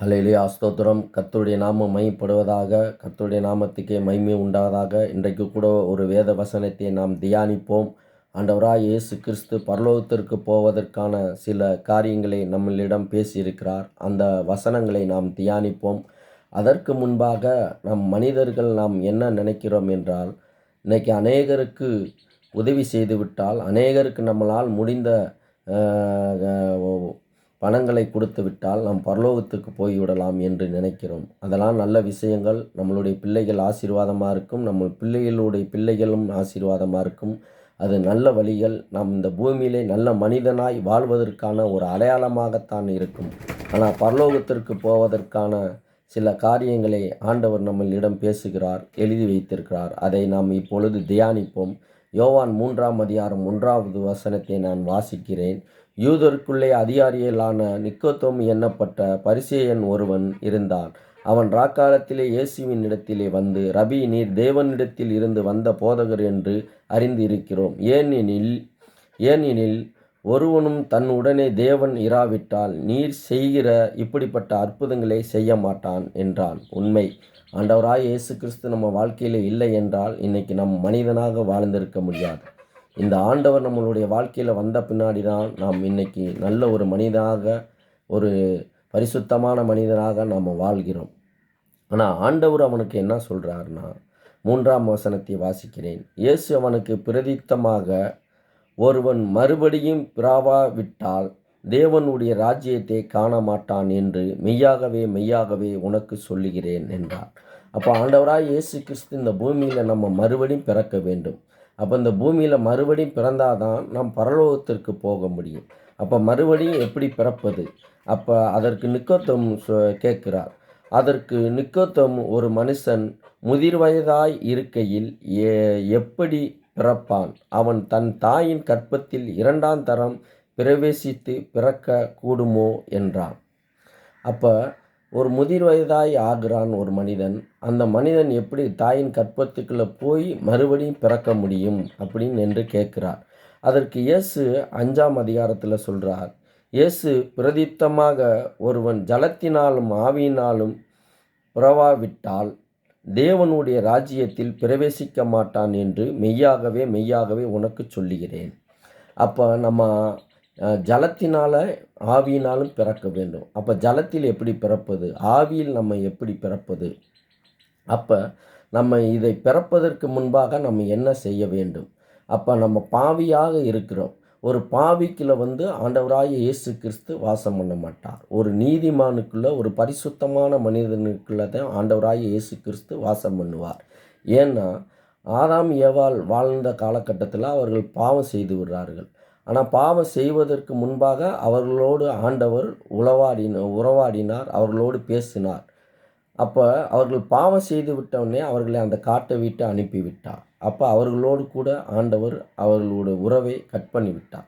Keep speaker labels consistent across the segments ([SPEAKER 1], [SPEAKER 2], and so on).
[SPEAKER 1] ஹல்லேலூயா ஸ்தோத்திரம். கர்த்தருடைய நாமம் மகிமைப்படுவதாக. கர்த்தருடைய நாமத்துக்கே மகிமை உண்டாவதாக. இன்றைக்கு கூட ஒரு வேத வசனத்தை நாம் தியானிப்போம். ஆண்டவராய் இயேசு கிறிஸ்து பரலோகத்திற்கு போவதற்கான சில காரியங்களை நம்மளிடம் பேசியிருக்கிறார். அந்த வசனங்களை நாம் தியானிப்போம். அதற்கு முன்பாக நம் மனிதர்கள் நாம் என்ன நினைக்கிறோம் என்றால், இன்னைக்கு அநேகருக்கு உதவி செய்துவிட்டால், அநேகருக்கு நம்மளால் முடிந்த பணங்களை கொடுத்து விட்டால் நாம் பரலோகத்துக்கு போய்விடலாம் என்று நினைக்கிறோம். அதெல்லாம் நல்ல விஷயங்கள். நம்மளுடைய பிள்ளைகள் ஆசீர்வாதமாக இருக்கும். நம்ம பிள்ளைகளுடைய பிள்ளைகளும் ஆசீர்வாதமாக இருக்கும். அது நல்ல வழிகள். நாம் இந்த பூமியிலே நல்ல மனிதனாய் வாழ்வதற்கான ஒரு அடையாளமாகத்தான் இருக்கும். ஆனால் பரலோகத்திற்கு போவதற்கான சில காரியங்களை ஆண்டவர் நம்மளிடம் பேசுகிறார், எழுதி வைத்திருக்கிறார். அதை நாம் இப்பொழுது தியானிப்போம். யோவான் 3:1 வசனத்தை நான் வாசிக்கிறேன். யூதருக்குள்ளே அதிகாரிகளான நிக்கோதேமு என்னப்பட்ட பரிசேயன் ஒருவன் இருந்தான். அவன் ராக்காலத்திலே இயேசுவின் இடத்திலே வந்து, ரபி, நீர் தேவனிடத்தில் இருந்து வந்த போதகர் என்று அறிந்திருக்கிறோம். ஏனெனில் ஒருவனும் தன்னுடனே தேவன் இராவிட்டால் நீர் செய்கிற இப்படிப்பட்ட அற்புதங்களை செய்ய மாட்டான் என்றான். உண்மை. ஆண்டவராய் இயேசு கிறிஸ்து நம்ம வாழ்க்கையில் இல்லை என்றால் இன்னைக்கு நம் மனிதனாக வாழ்ந்திருக்க முடியாது. இந்த ஆண்டவர் நம்மளுடைய வாழ்க்கையில் வந்த பின்னாடி தான் நாம் இன்னைக்கு நல்ல ஒரு மனிதனாக, ஒரு பரிசுத்தமான மனிதனாக நாம் வாழ்கிறோம். ஆனால் ஆண்டவர் அவனுக்கு என்ன சொல்கிறாருன்னா, 3 வசனத்தை வாசிக்கிறேன். இயேசு அவனுக்கு பிரதித்தமாக, ஒருவன் மறுபடியும் பிறவாவிட்டால் தேவனுடைய ராஜ்யத்தை காண மாட்டான் என்று மெய்யாகவே மெய்யாகவே உனக்கு சொல்லுகிறேன் என்றார். அப்போ ஆண்டவராய் இயேசு கிறிஸ்து இந்த பூமியில் நம்ம மறுபடியும் பிறக்க வேண்டும். அப்போ இந்த பூமியில் மறுபடியும் பிறந்தாதான் நாம் பரலோகத்திற்கு போக முடியும். அப்போ மறுபடியும் எப்படி பிறப்பது? அப்போ அதற்கு நிக்கோதேமு கேட்கிறார். அதற்கு நிக்கோதேமு, ஒரு மனுஷன் முதிர் வயதாய் இருக்கையில் எப்படி பிறப்பான்? அவன் தன் தாயின் கர்ப்பத்தில் 2ஆம் தரம் பிரவேசித்து பிறக்க கூடுமோ என்றான். அப்போ ஒரு முதிர் வயதாய் ஆகிறான் ஒரு மனிதன். அந்த மனிதன் எப்படி தாயின் கர்ப்பத்துக்குள்ளே போய் மறுபடியும் பிறக்க முடியும் அப்படின்னு என்று கேட்கிறார். அதற்கு இயேசு 5 சொல்கிறார். இயேசு பிரதித்தமாக, ஒருவன் ஜலத்தினாலும் ஆவியினாலும் பிறவாவிட்டால் தேவனுடைய ராஜ்யத்தில் பிரவேசிக்க மாட்டான் என்று மெய்யாகவே மெய்யாகவே உனக்கு சொல்லுகிறேன். அப்போ நம்ம ஜலத்தினால் ஆவியினாலும் பிறக்க வேண்டும். அப்போ ஜலத்தில் எப்படி பிறப்பது? ஆவியில் நம்ம எப்படி பிறப்பது? அப்போ நம்ம இதை பிறப்பதற்கு முன்பாக நம்ம என்ன செய்ய வேண்டும்? அப்போ நம்ம பாவியாக இருக்கிறோம். ஒரு பாவிக்குள்ளே ஆண்டவராகிய இயேசு கிறிஸ்து வாசம் பண்ண மாட்டார். ஒரு நீதிமானுக்குள்ளே, ஒரு பரிசுத்தமான மனிதனுக்குள்ளே தான் ஆண்டவராகிய இயேசு கிறிஸ்து வாசம் பண்ணுவார். ஏன்னா ஆதாம் ஏவாள் வாழ்ந்த காலகட்டத்தில் அவர்கள் பாவம் செய்து விடுறார்கள். ஆனால் பாவம் செய்வதற்கு முன்பாக அவர்களோடு ஆண்டவர் உறவாடினார், அவர்களோடு பேசினார். அப்போ அவர்கள் பாவம் செய்து விட்டவுடனே அவர்களை அந்த காட்டை விட்டு அனுப்பிவிட்டார். அப்போ அவர்களோடு கூட ஆண்டவர் அவர்களோட உறவை கட் பண்ணிவிட்டார்.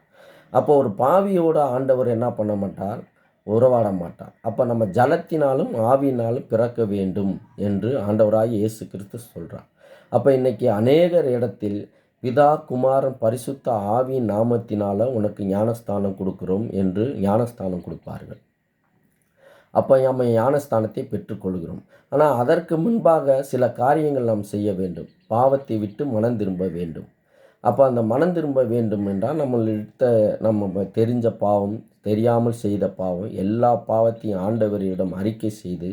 [SPEAKER 1] அப்போ ஒரு பாவியோட ஆண்டவர் என்ன பண்ண மாட்டார்? உறவாட மாட்டார். அப்போ நம்ம ஜலத்தினாலும் ஆவியினாலும் பிறக்க வேண்டும் என்று ஆண்டவராகிய இயேசு கிறிஸ்து சொல்கிறார். அப்போ இன்றைக்கி அநேகர் இடத்தில் பிதா, குமாரன், பரிசுத்த ஆவியின் நாமத்தினால் உனக்கு ஞானஸ்தானம் கொடுக்குறோம் என்று ஞானஸ்தானம் கொடுப்பார்கள். அப்போ நம்ம ஞானஸ்தானத்தை பெற்றுக்கொள்கிறோம். ஆனால் அதற்கு முன்பாக சில காரியங்கள் நாம் செய்ய வேண்டும். பாவத்தை விட்டு மனம் திரும்ப வேண்டும். அப்போ அந்த மனம் திரும்ப வேண்டும் என்றால் நம்ம தெரிஞ்ச பாவம், தெரியாமல் செய்த பாவம், எல்லா பாவத்தையும் ஆண்டவரிடம் அறிக்கை செய்து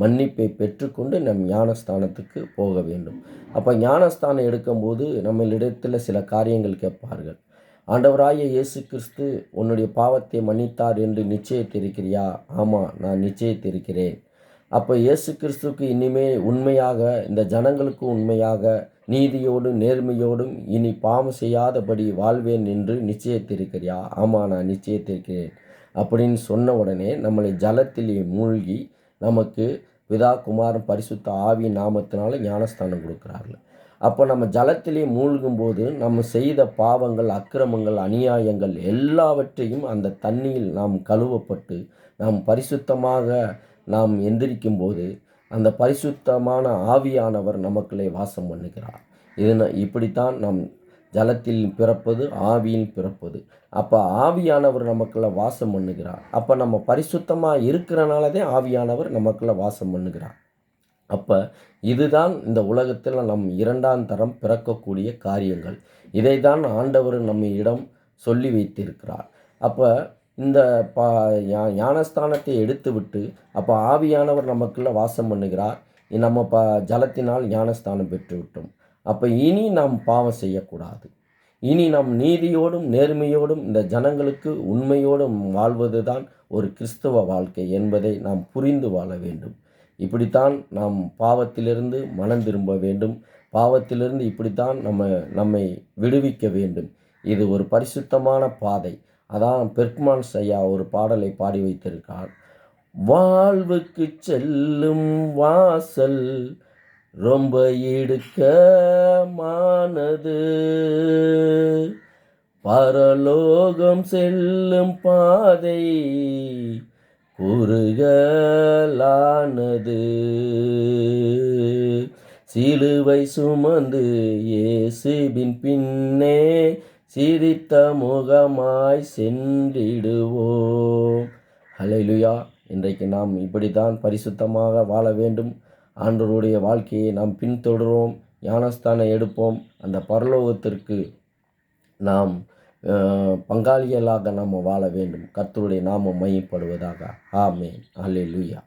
[SPEAKER 1] மன்னிப்பை பெற்றுக்கொண்டு நம் ஞானஸ்தானத்துக்கு போக வேண்டும். அப்போ ஞானஸ்தானம் எடுக்கும்போது நம்மளிடத்தில் சில காரியங்கள் கேட்பார்கள். ஆண்டவராகிய இயேசு கிறிஸ்து உன்னுடைய பாவத்தை மன்னித்தார் என்று நிச்சயித்திருக்கிறியா? ஆமாம், நான் நிச்சயித்திருக்கிறேன். அப்போ இயேசு கிறிஸ்துவுக்கு இனிமே உண்மையாக, இந்த ஜனங்களுக்கு உண்மையாக, நீதியோடும் நேர்மையோடும் இனி பாவம் செய்யாதபடி வாழ்வேன் என்று நிச்சயித்திருக்கிறியா? ஆமாம், நான் நிச்சயித்திருக்கிறேன் அப்படின்னு சொன்ன உடனே நம்மளை ஜலத்திலே மூழ்கி நமக்கு பிதா, குமாரன், பரிசுத்த ஆவி நாமத்தினால ஞானஸ்தானம் கொடுக்குறார்கள். அப்போ நம்ம ஜலத்திலே மூழ்கும்போது நம்ம செய்த பாவங்கள், அக்கிரமங்கள், அநியாயங்கள் எல்லாவற்றையும் அந்த தண்ணியில் நாம் கழுவப்பட்டு நாம் பரிசுத்தமாக நாம் எந்திரிக்கும்போது அந்த பரிசுத்தமான ஆவியானவர் நமக்குள்ளே வாசம் பண்ணுகிறார். இப்படித்தான் நாம் ஜலத்தில் பிறப்பது, ஆவியில் பிறப்பது. அப்போ ஆவியானவர் நமக்குள்ள வாசம் பண்ணுகிறார். அப்போ நம்ம பரிசுத்தமாக இருக்கிறனால தான் ஆவியானவர் நமக்குள்ள வாசம் பண்ணுகிறார். அப்போ இதுதான் இந்த உலகத்தில் நம் இரண்டாம் தரம் பிறக்கக்கூடிய காரியங்கள். இதை தான் ஆண்டவர் நம்மிடம் சொல்லி வைத்திருக்கிறார். அப்போ இந்த ஞானஸ்தானத்தை எடுத்துவிட்டு அப்போ ஆவியானவர் நமக்குள்ள வாசம் பண்ணுகிறார். நம்ம ஜலத்தினால் ஞானஸ்தானம் பெற்றுவிட்டோம். அப்போ இனி நாம் பாவம் செய்யக்கூடாது. இனி நாம் நீதியோடும் நேர்மையோடும் இந்த ஜனங்களுக்கு உண்மையோடும் வாழ்வது தான் ஒரு கிறிஸ்தவ வாழ்க்கை என்பதை நாம் புரிந்து வாழ வேண்டும். இப்படித்தான் நாம் பாவத்திலிருந்து மனம் திரும்ப வேண்டும். பாவத்திலிருந்து இப்படித்தான் நம்மை விடுவிக்க வேண்டும். இது ஒரு பரிசுத்தமான பாதை. அதான் பெர்க்மான்ஸ் ஐயா ஒரு பாடலை பாடி வைத்திருக்கார். வாழ்வுக்கு செல்லும் வாசல் ரொம்ப இடுக்கமானது, பரலோகம் செல்லும் பாதை குறுகலானது. சிலுவை சுமந்து இயேசுவின் பின்னே சிரித்த முகமாய் சென்றிடுவோம். ஹல்லேலூயா. இன்றைக்கு நாம் இப்படித்தான் பரிசுத்தமாக வாழ வேண்டும். ஆண்டவருடைய வாழ்க்கையை நாம் பின்தொடர்வோம், ஞானஸ்தானம் எடுப்போம். அந்த பரலோகத்திற்கு நாம் பங்காளிகளாக நாம் வாழ வேண்டும். கர்த்தருடைய நாமம் மையப்படுவதாக. ஆமென். ஹல்லேலூயா.